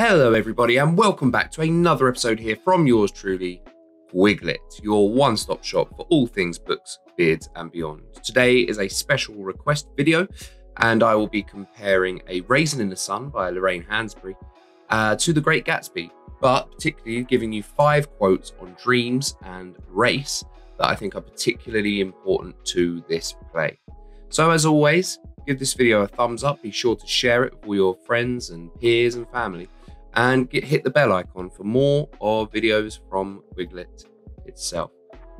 Hello everybody and welcome back to another episode here from yours truly, Wiglet, your one-stop shop for all things books, beards and beyond. Today is a special request video and I will be comparing A Raisin in the Sun by Lorraine Hansberry to The Great Gatsby, but particularly giving you 5 quotes on dreams and race that I think are particularly important to this play. So as always, give this video a thumbs up, be sure to share it with all your friends and peers and family, and hit the bell icon for more of videos from Wiglet itself.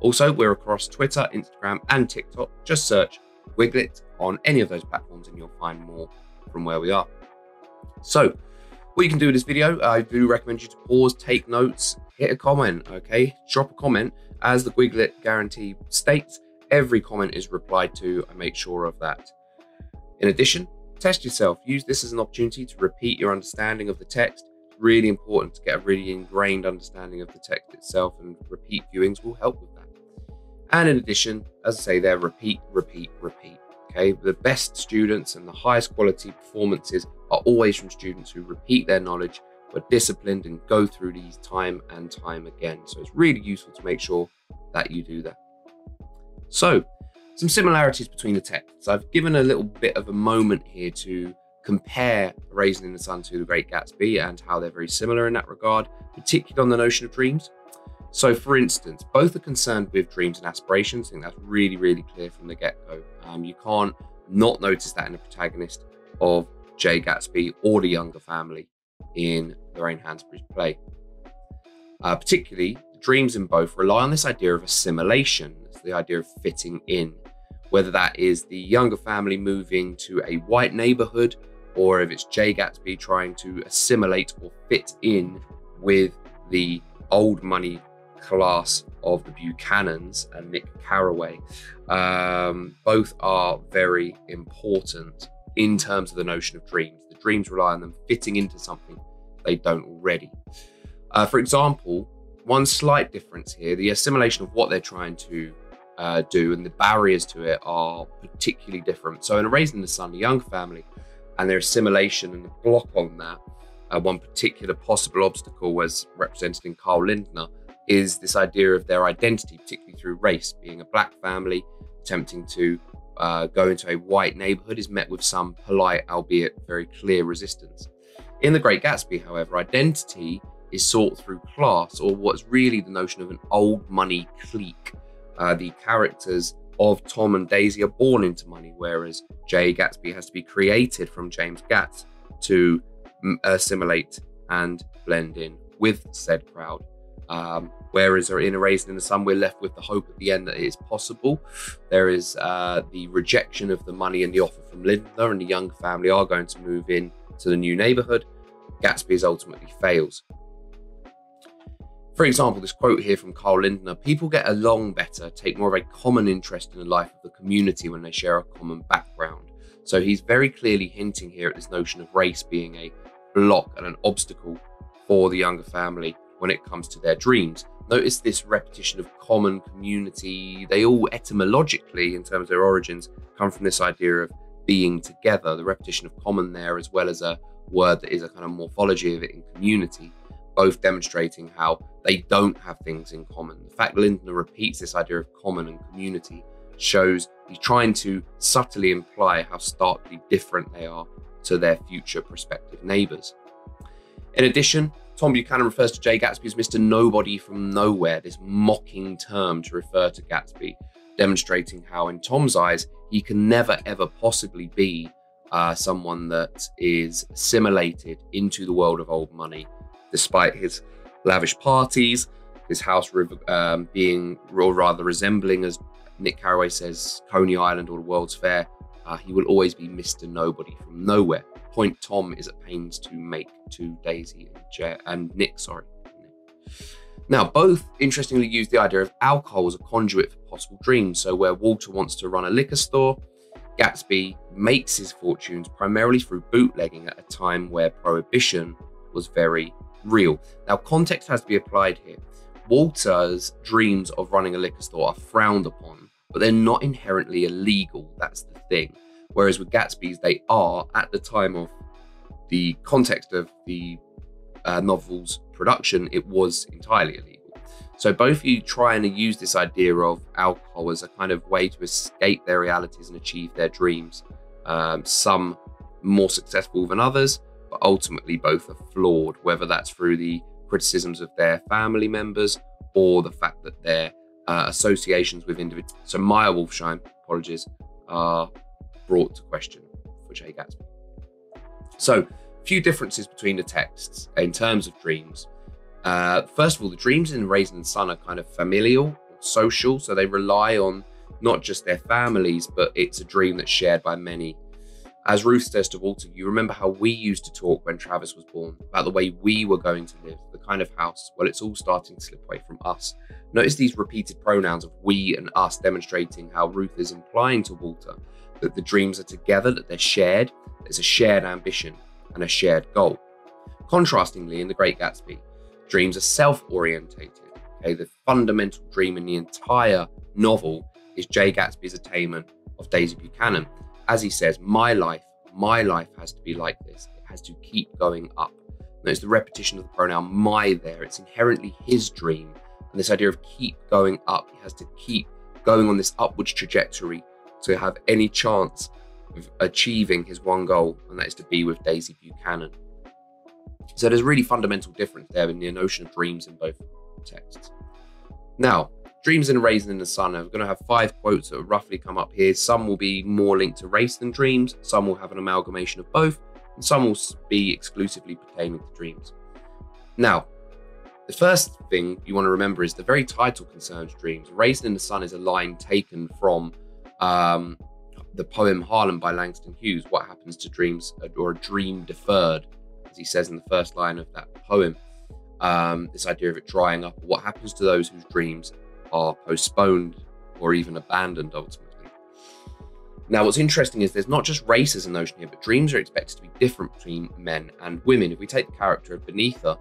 Also, we're across Twitter, Instagram and TikTok. Just search Wiglet on any of those platforms and you'll find more from where we are. So, what you can do with this video, I do recommend you to pause, take notes, hit a comment, okay? Drop a comment. As the Wiglet guarantee states, every comment is replied to. I make sure of that. In addition, test yourself. Use this as an opportunity to repeat your understanding of the text. Really important to get a really ingrained understanding of the text itself, and repeat viewings will help with that. And in addition, as I say there, repeat. Okay, the best students and the highest quality performances are always from students who repeat their knowledge, are disciplined and go through these time and time again. So it's really useful to make sure that you do that. So some similarities between the texts. I've given a little bit of a moment here to compare A Raisin in the Sun to The Great Gatsby and how they're very similar in that regard, particularly on the notion of dreams. So for instance, both are concerned with dreams and aspirations. I think that's really clear from the get-go. You can't not notice that in the protagonist of J. Gatsby or the younger family in Lorraine Hansberry's play. Particularly, the dreams in both rely on this idea of assimilation. It's the idea of fitting in, whether that is the younger family moving to a white neighborhood, or if it's J. Gatsby trying to assimilate or fit in with the old money class of the Buchanans and Nick Carraway. Both are very important in terms of the notion of dreams. The dreams rely on them fitting into something they don't already. For example, one slight difference here, the assimilation of what they're trying to do and the barriers to it are particularly different. So in A Raisin in the Sun, the young family and their assimilation and the block on that, one particular possible obstacle was represented in Carl Lindner, is this idea of their identity, particularly through race. Being a black family, attempting to go into a white neighborhood is met with some polite, albeit very clear resistance. In The Great Gatsby, however, identity is sought through class, or what's really the notion of an old money clique. The characters of Tom and Daisy are born into money, whereas J. Gatsby has to be created from James Gatz to assimilate and blend in with said crowd. Whereas in A Raisin in the Sun, we're left with the hope at the end that it is possible. There is the rejection of the money and the offer from Lindner, and the young family are going to move in to the new neighborhood. Gatsby ultimately fails. For example, this quote here from Carl Lindner: people get along better, take more of a common interest in the life of the community when they share a common background. So he's very clearly hinting here at this notion of race being a block and an obstacle for the younger family when it comes to their dreams. Notice this repetition of common community. They all etymologically, in terms of their origins, come from this idea of being together. The repetition of common there, as well as a word that is a kind of morphology of it in community, both demonstrating how they don't have things in common. The fact Lindner repeats this idea of common and community shows he's trying to subtly imply how starkly different they are to their future prospective neighbours. In addition, Tom Buchanan refers to J. Gatsby as Mr. Nobody from Nowhere, this mocking term to refer to Gatsby, demonstrating how in Tom's eyes, he can never ever possibly be someone that is assimilated into the world of old money, despite his lavish parties, his house being, or rather resembling, as Nick Carraway says, Coney Island or the World's Fair. He will always be Mr. Nobody from Nowhere. Point Tom is at pains to make to Daisy and Nick. Now, both interestingly use the idea of alcohol as a conduit for possible dreams. So where Walter wants to run a liquor store, Gatsby makes his fortunes primarily through bootlegging at a time where prohibition was very real. Now, context has to be applied here. Walter's dreams of running a liquor store are frowned upon, but they're not inherently illegal. That's the thing. Whereas with Gatsby's, they are, at the time of the context of the novel's production, it was entirely illegal. So both of you trying to use this idea of alcohol as a kind of way to escape their realities and achieve their dreams. Some more successful than others, but ultimately both are flawed, whether that's through the criticisms of their family members or the fact that their associations with individuals. So Maya Wolfsheim, apologies, are brought to question for Jay Gatsby. So a few differences between the texts in terms of dreams. First of all, the dreams in Raisin and Son are kind of familial, or social, so they rely on not just their families, but it's a dream that's shared by many. As Ruth says to Walter, you remember how we used to talk when Travis was born, about the way we were going to live, the kind of house. Well, it's all starting to slip away from us. Notice these repeated pronouns of we and us, demonstrating how Ruth is implying to Walter that the dreams are together, that they're shared, there's a shared ambition and a shared goal. Contrastingly, in The Great Gatsby, dreams are self-orientated. Okay, the fundamental dream in the entire novel is Jay Gatsby's attainment of Daisy Buchanan. As he says, my life has to be like this. It has to keep going up. Notice the repetition of the pronoun my there. It's inherently his dream. And this idea of keep going up, he has to keep going on this upwards trajectory to have any chance of achieving his one goal, and that is to be with Daisy Buchanan. So there's a really fundamental difference there in the notion of dreams in both texts. Now, dreams in A Raisin in the Sun, I'm going to have 5 quotes that will roughly come up here. Some will be more linked to race than dreams, some will have an amalgamation of both, and some will be exclusively pertaining to dreams. Now, the first thing you want to remember is the very title concerns dreams. A Raisin in the Sun is a line taken from the poem Harlem by Langston Hughes, What Happens to Dreams, or a Dream Deferred, as he says in the first line of that poem. This idea of it drying up, what happens to those whose dreams are postponed or even abandoned ultimately. Now, what's interesting is there's not just race as a notion here, but dreams are expected to be different between men and women. If we take the character of Beneatha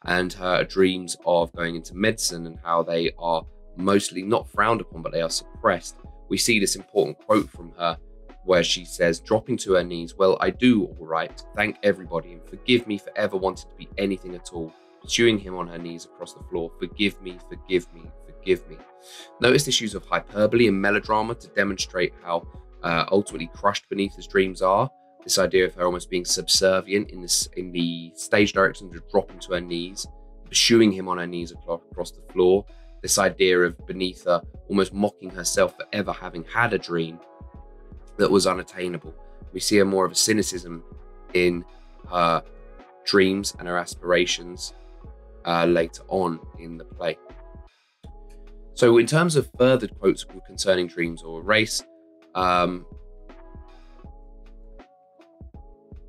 and her dreams of going into medicine and how they are mostly not frowned upon, but they are suppressed, we see this important quote from her where she says, dropping to her knees, well, I do all right, thank everybody, and forgive me for ever wanting to be anything at all. Pursuing him on her knees across the floor, forgive me, forgive me, forgive me. Notice this use of hyperbole and melodrama to demonstrate how ultimately crushed Beneatha's dreams are. This idea of her almost being subservient in the stage direction, to dropping to her knees, pursuing him on her knees across the floor. This idea of Beneatha almost mocking herself for ever having had a dream that was unattainable. We see more of a cynicism in her dreams and her aspirations later on in the play. So in terms of further quotes concerning dreams or race,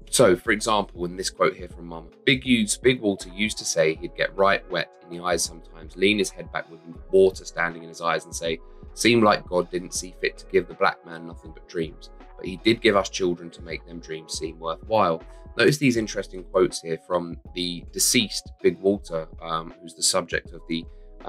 so for example, in this quote here from Mama, Big Walter used to say he'd get right wet in the eyes sometimes, lean his head back with water standing in his eyes and say, seemed like God didn't see fit to give the black man nothing but dreams, but he did give us children to make them dreams seem worthwhile. Notice these interesting quotes here from the deceased Big Walter, who's the subject of the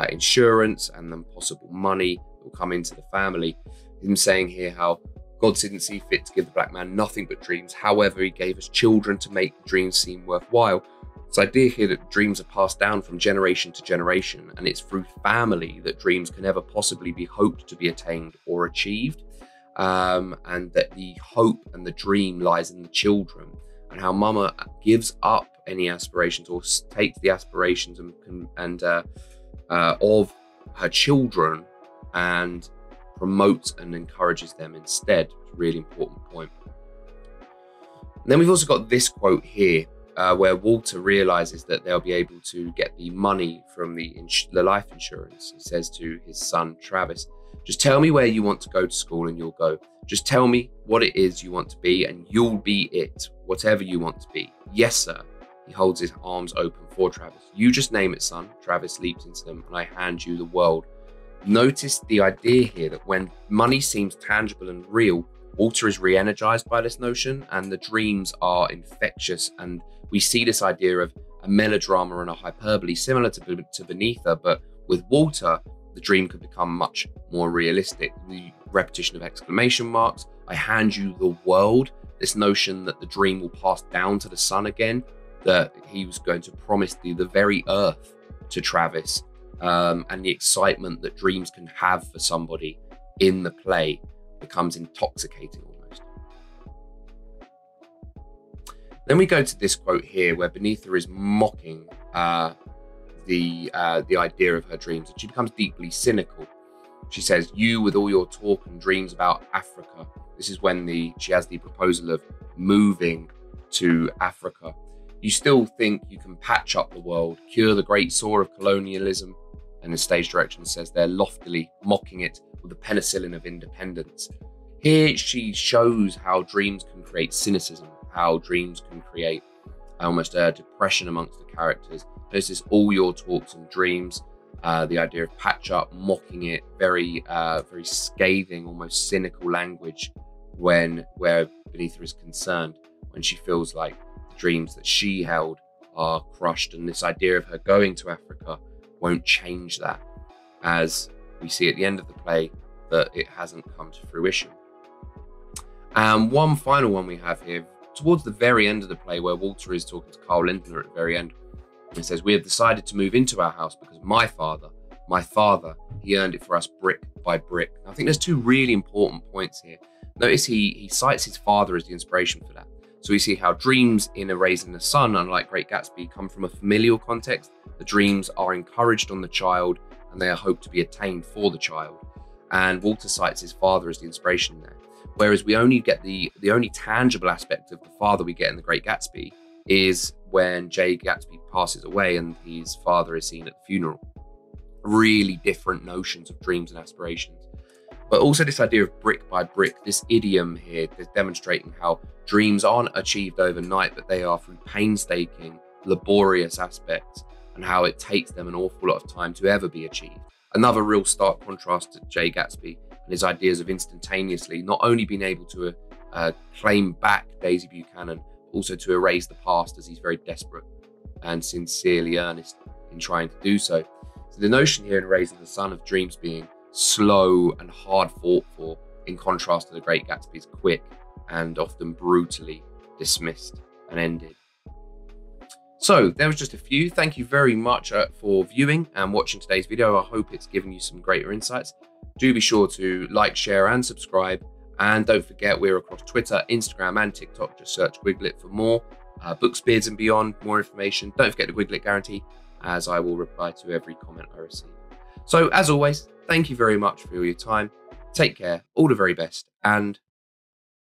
insurance and then possible money that will come into the family. Him saying here how God didn't see fit to give the black man nothing but dreams. However, he gave us children to make dreams seem worthwhile. This idea here that dreams are passed down from generation to generation, and it's through family that dreams can never possibly be hoped to be attained or achieved, and that the hope and the dream lies in the children, and how Mama gives up any aspirations or takes the aspirations of her children and promotes and encourages them instead. It's a really important point. And then we've also got this quote here, where Walter realizes that they'll be able to get the money from the life insurance. He says to his son, Travis, just tell me where you want to go to school and you'll go. Just tell me what it is you want to be and you'll be it, whatever you want to be. Yes, sir. He holds his arms open for Travis. You just name it, son. Travis leaps into them and I hand you the world. Notice the idea here that when money seems tangible and real, Walter is re-energized by this notion and the dreams are infectious, and we see this idea of a melodrama and a hyperbole similar to Beneatha, but with Walter, the dream could become much more realistic. The repetition of exclamation marks, I hand you the world, this notion that the dream will pass down to the son again, that he was going to promise the very earth to Travis, and the excitement that dreams can have for somebody in the play becomes intoxicating almost. Then we go to this quote here where Beneatha is mocking the idea of her dreams, and she becomes deeply cynical. She says, "You with all your talk and dreams about Africa." This is when she has the proposal of moving to Africa. "You still think you can patch up the world, cure the great sore of colonialism?" And the stage direction says they're loftily mocking it with the penicillin of independence. Here she shows how dreams can create cynicism, how dreams can create almost a depression amongst the characters. This is all your talks and dreams. The idea of patch up, mocking it, very scathing, almost cynical language where Beneatha is concerned, when she feels like the dreams that she held are crushed, and this idea of her going to Africa won't change that, as we see at the end of the play that it hasn't come to fruition. And one final one we have here, towards the very end of the play, where Walter is talking to Carl Lindner at the very end. He says, "We have decided to move into our house because my father, he earned it for us brick by brick." I think there's two really important points here. Notice he cites his father as the inspiration for that. So we see how dreams in A Raisin in the Sun, unlike Great Gatsby, come from a familial context. The dreams are encouraged on the child and they are hoped to be attained for the child. And Walter cites his father as the inspiration there. Whereas we only get the only tangible aspect of the father we get in The Great Gatsby is when Jay Gatsby passes away and his father is seen at the funeral. Really different notions of dreams and aspirations. But also this idea of brick by brick, this idiom here is demonstrating how dreams aren't achieved overnight, but they are through painstaking, laborious aspects, and how it takes them an awful lot of time to ever be achieved. Another real stark contrast to Jay Gatsby and his ideas of instantaneously not only being able to claim back Daisy Buchanan, but also to erase the past, as he's very desperate and sincerely earnest in trying to do so. So the notion here in Raising the Sun of dreams being slow and hard fought for, in contrast to The Great Gatsby's quick and often brutally dismissed and ended. So there was just a few. Thank you very much for viewing and watching today's video. I hope it's given you some greater insights. Do be sure to like, share and subscribe. And don't forget, we're across Twitter, Instagram and TikTok. Just search Gwiglet for more books, beards and beyond, more information. Don't forget the Gwiglet guarantee, as I will reply to every comment I receive. So as always, thank you very much for your time. Take care, all the very best, and